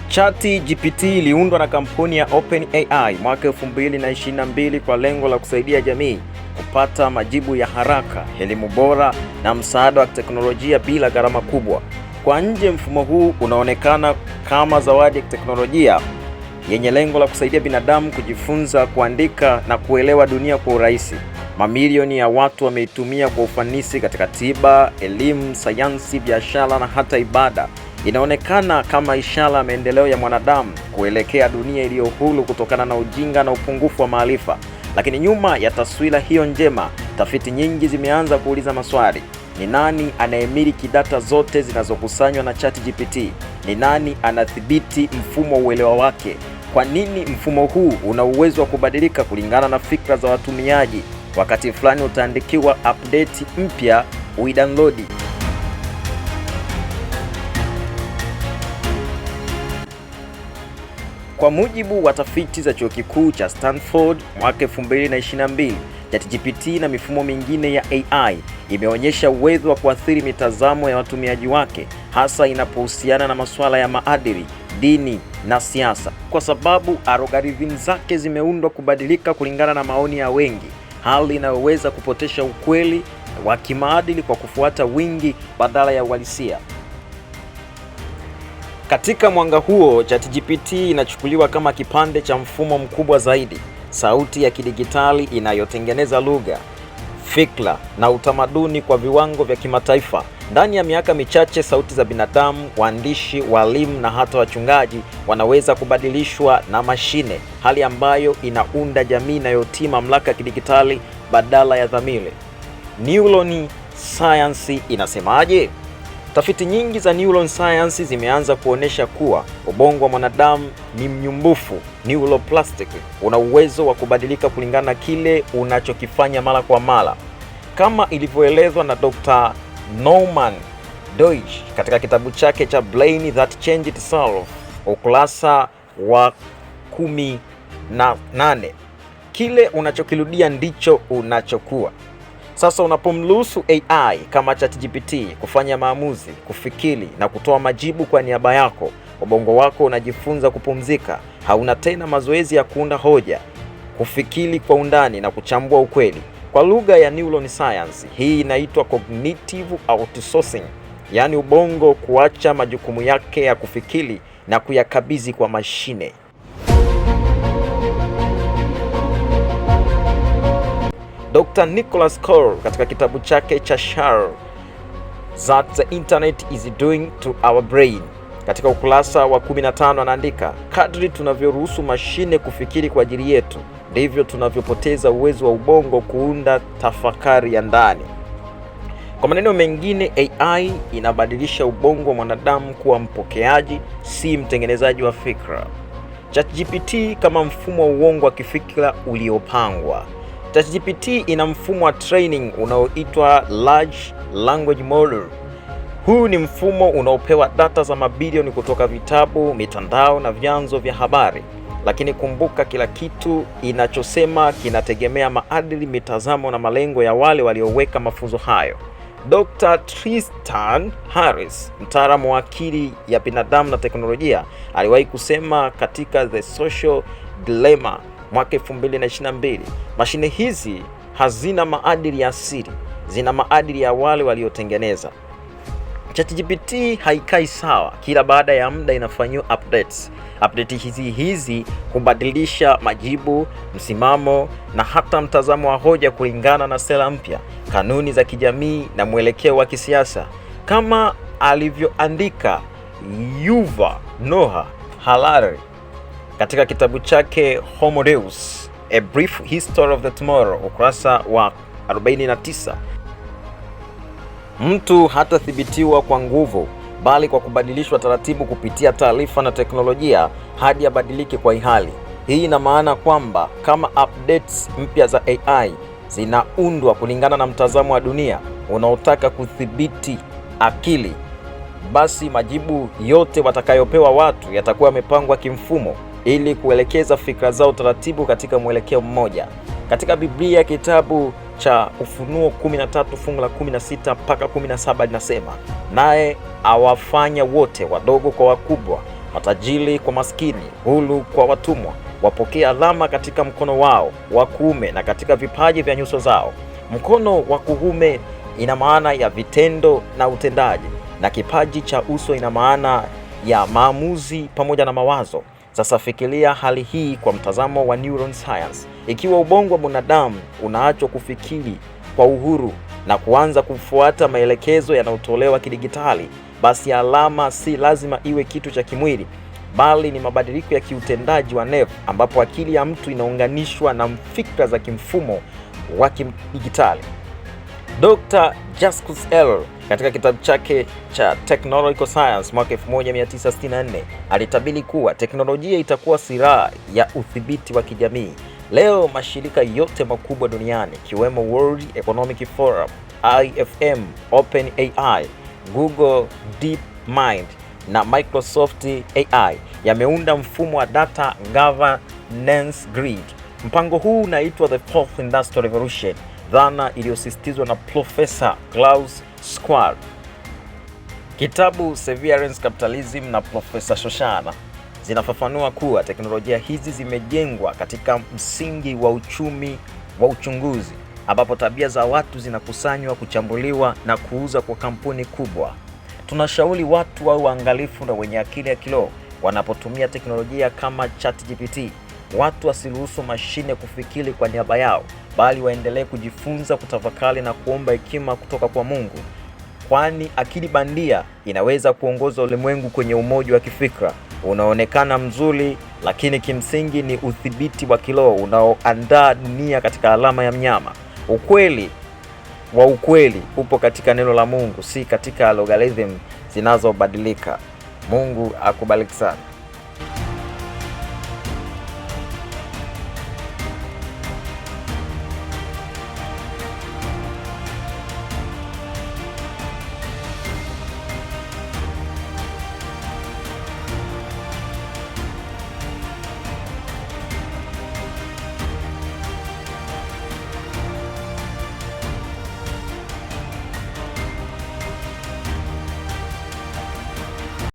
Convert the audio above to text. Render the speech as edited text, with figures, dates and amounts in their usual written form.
ChatGPT iliundwa na kampuni ya OpenAI mwaka 2022 kwa lengo la kusaidia jamii kupata majibu ya haraka, elimu bora na msaada wa teknolojia bila gharama kubwa. Kwa nje, mfumo huu unaonekana kama zawadi ya teknolojia yenye lengo la kusaidia binadamu kujifunza, kuandika na kuelewa dunia kwa urahisi. Mamilioni ya watu wameitumia kwa ufanisi katika tiba, elimu, sayansi, biashara na hata ibada. Inaonekana kama ishara ya maendeleo ya mwanadamu kuelekea dunia iliyo huru kutokana na ujinga na upungufu wa maarifa. Lakini nyuma ya taswira hiyo njema, tafiti nyingi zimeanza kuuliza maswali. Ni nani anayemiliki data zote zinazokusanywa na ChatGPT? Ni nani anadhibiti mfumo wa uelewa wake? Kwa nini mfumo huu una uwezo wa kubadilika kulingana na fikra za watumiaji? Wakati fulani utaandikiwa update mpya, uidownload. Kwa mujibu wa tafiti za chuo kikuu cha Stanford mwaka 2022, ChatGPT na mifumo mingine ya AI imeonyesha uwezo wa kuathiri mitazamo ya watumiaji wake, hasa inapohusiana na masuala ya maadili, dini na siasa, kwa sababu algorithm zake zimeundwa kubadilika kulingana na maoni ya wengi, hali inayoweza kupotosha ukweli wa kimaadili kwa kufuata wingi badala ya uhalisia. Katika mwanga huo, ChatGPT inachukuliwa kama kipande cha mfumo mkubwa zaidi, sauti ya kidigitali inayotengeneza lugha, fikra na utamaduni kwa viwango vya kimataifa. Ndani ya miaka michache, sauti za binadamu, waandishi, walimu na hata wachungaji wanaweza kubadilishwa na mashine, hali ambayo inaunda jamii inayotii mamlaka ya kidigitali badala ya dhamiri. Neuron science inasemaje? Tafiti nyingi za neuron science zimeanza kuonesha kuwa ubongo wa mwanadamu ni mnyumbufu, neuroplastic, una uwezo wa kubadilika kulingana na kile unachokifanya mara kwa mara, kama ilivyoelezwa na Dr. Norman Doidge katika kitabu chake cha Brain That Changed Itself, ukurasa wa 18. Kile unachokirudia ndicho unachokuwa. Sasa unapomruhusu AI kama ChatGPT kufanya maamuzi, kufikiri na kutoa majibu kwa niaba yako, ubongo wako unajifunza kupumzika. Hauna tena mazoezi ya kuunda hoja, kufikiri kwa undani na kuchambua ukweli. Kwa lugha ya neuron science, hii inaitwa cognitive outsourcing, yaani ubongo kuacha majukumu yake ya kufikiri na kuyakabidhi kwa mashine. Dr. Nicholas Carr katika kitabu chake cha Share That the Internet is Doing to Our Brain, katika ukurasa wa 15 anaandika, kadri tunavyoruhusu mashine kufikiri kwa ajili yetu, ndivyo tunavyopoteza uwezo wa ubongo kuunda tafakari ya ndani. Kwa maneno mengine, AI inabadilisha ubongo wa mwanadamu kuwa mpokeaji, si mtengenezaji wa fikra. ChatGPT kama mfumo wa uongo wa kifikra uliopangwa. ChatGPT ina mfumo wa training unaoitwa Large Language Model. Huu ni mfumo unaopewa data za mabilioni kutoka vitabu, mitandao na vyanzo vya habari. Lakini kumbuka, kila kitu inachosema kinategemea maadili, mitazamo na malengo ya wale walioweka mafunzo hayo. Dr. Tristan Harris, mtaalamu wa akili ya binadamu na teknolojia, aliwahi kusema katika The Social Dilemma mwaka 2022, mashine hizi hazina maadili ya asili, zina maadili ya wale waliotengeneza. ChatGPT haikai sawa, kila baada ya muda inafanyiwa updates. Update hizi kubadilisha majibu, msimamo na hata mtazamo wa hoja kulingana na sera mpya, kanuni za kijamii na mwelekeo wa kisiasa, kama alivyoandika Yuval Noah Harari katika kitabu chake Homo Deus, A Brief History of the Tomorrow, ukurasa wa 49. Mtu hatathibitiwa kwa nguvu, bali kwa kubadilishwa taratibu kupitia taarifa na teknolojia hadi abadilike kwa hiari. Hii ina maana kwamba kama updates mpya za AI zinaundwa kulingana na mtazamo wa dunia unaotaka kudhibiti akili, basi majibu yote watakayopewa watu yatakuwa yamepangwa kimfumo ili kuelekeza fikra zao taratibu katika mwelekeo mmoja. Katika Biblia, kitabu cha Ufunuo 13 fungu la 16 mpaka 17 linasema, naye awafanya wote wadogo kwa wakubwa, matajiri kwa maskini, huru kwa watumwa, wapokee alama katika mkono wao wa kuume na katika vipaji vya nyuso zao. Mkono wa kuume ina maana ya vitendo na utendaji, na kipaji cha uso ina maana ya maamuzi pamoja na mawazo. Sasa fikiria hali hii kwa mtazamo wa neuron science. Ikiwa ubongo wa mwanadamu unaachwa kufikiri kwa uhuru na kuanza kufuata maelekezo yanayotolewa kidigitali, basi alama si lazima iwe kitu cha kimwili, bali ni mabadiliko ya kiutendaji wa neva, ambapo akili ya mtu inaunganishwa na fikra za kimfumo wa kidigitali. Dr. Jacques L. katika kitabu chake cha Technological Science mwaka 1964 alitabiri kuwa teknolojia itakuwa silaha ya udhibiti wa kijamii. Leo mashirika yote makubwa duniani ikiwemo World Economic Forum, IFM, OpenAI, Google DeepMind na Microsoft AI yameunda mfumo wa data governance grid. Mpango huu unaitwa the Fourth Industrial Revolution, dhana iliyosisitizwa na Profesa Klaus Schwab. Kitabu Severance Capitalism na Profesa Shoshana zinafafanua kuwa teknolojia hizi zimejengwa katika msingi wa uchumi wa uchunguzi, ambapo tabia za watu zinakusanywa, kuchambuliwa na kuuza kwa kampuni kubwa. Tunashauri watu wawe waangalifu na wenye akili ya kiroho wanapotumia teknolojia kama ChatGPT. Watu wasiruhusu mashine kufikiri kwa niaba yao, bali waendelee kujifunza, kutafakari na kuomba hekima kutoka kwa Mungu, kwani akili bandia inaweza kuongoza ulimwengu kwenye umoja wa kifikra unaonekana mzuri, lakini kimsingi ni udhibiti wa kiroho unaoandaa dunia katika alama ya mnyama. Ukweli upo katika neno la Mungu, si katika algorithm zinazobadilika. Mungu akubariki sana.